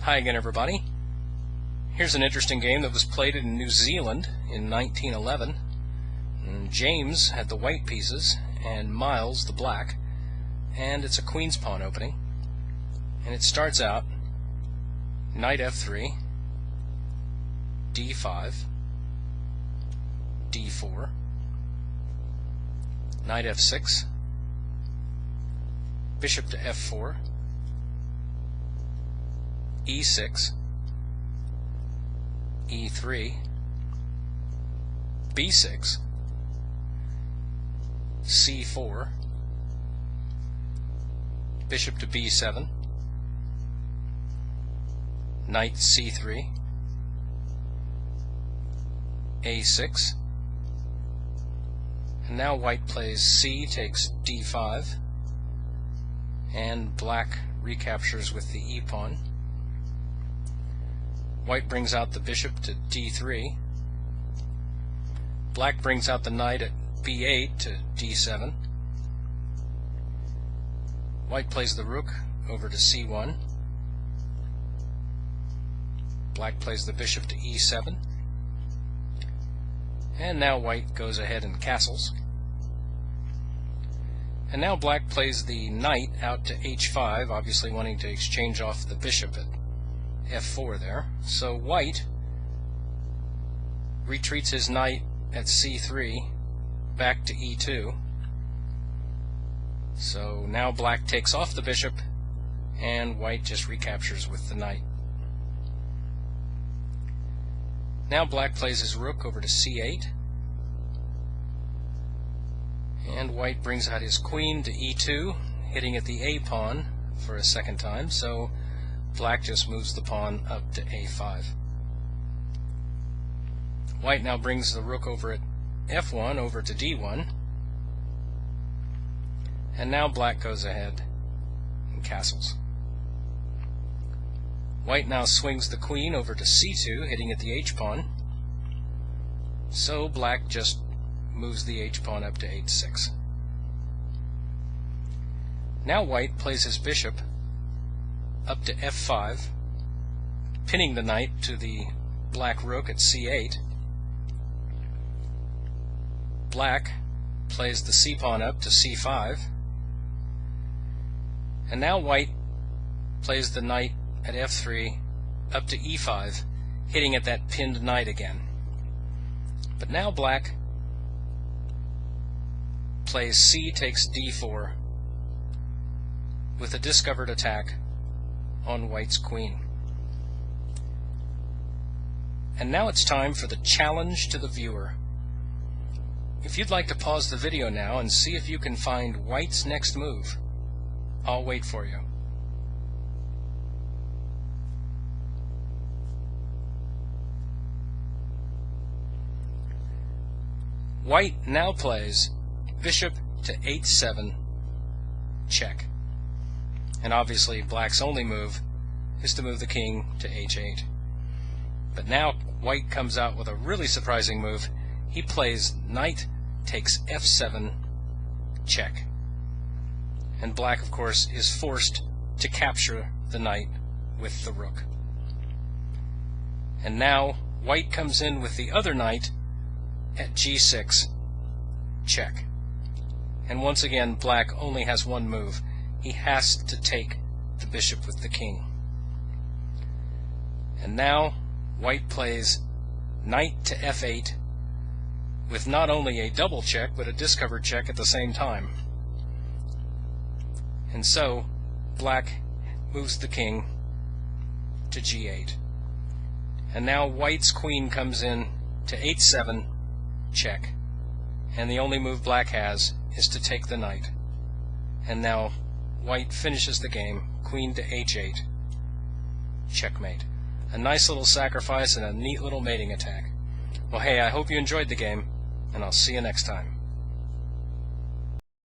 Hi again, everybody. Here's an interesting game that was played in New Zealand in 1911. And James had the white pieces and Miles the black, and it's a queen's pawn opening. And it starts out knight f3, d5, d4, knight f6, bishop to f4, e6, e3, b6, c4, bishop to b7, knight c3, a6, and now white plays c takes d5, and black recaptures with the e-pawn. White brings out the bishop to d3. Black brings out the knight at b8 to d7. White plays the rook over to c1. Black plays the bishop to e7. And now white goes ahead and castles. And now black plays the knight out to h5, obviously wanting to exchange off the bishop at f4 there. So white retreats his knight at c3 back to e2. So now black takes off the bishop and white just recaptures with the knight. Now black plays his rook over to c8, and white brings out his queen to e2, hitting at the a-pawn for a second time, so black just moves the pawn up to a5. White now brings the rook over at f1 over to d1, and now black goes ahead and castles. White now swings the queen over to c2, hitting at the h-pawn, so black just moves the h-pawn up to h6. Now white plays his bishop up to f5, pinning the knight to the black rook at c8. Black plays the c-pawn up to c5, and now white plays the knight at f3 up to e5, hitting at that pinned knight again. But now black plays c takes d4 with a discovered attack on white's queen. And now it's time for the challenge to the viewer. If you'd like to pause the video now and see if you can find white's next move, I'll wait for you. White now plays bishop to h7, check. And obviously black's only move is to move the king to h8. But now white comes out with a really surprising move. He plays knight takes f7, check. And black, of course, is forced to capture the knight with the rook. And now white comes in with the other knight at g6, check. And once again, black only has one move. He has to take the bishop with the king. And now white plays knight to f8 with not only a double check but a discovered check at the same time. And so black moves the king to g8. And now white's queen comes in to h7, check. And the only move black has is to take the knight. And now white finishes the game, queen to h8, checkmate. A nice little sacrifice and a neat little mating attack. Well, hey, I hope you enjoyed the game, and I'll see you next time.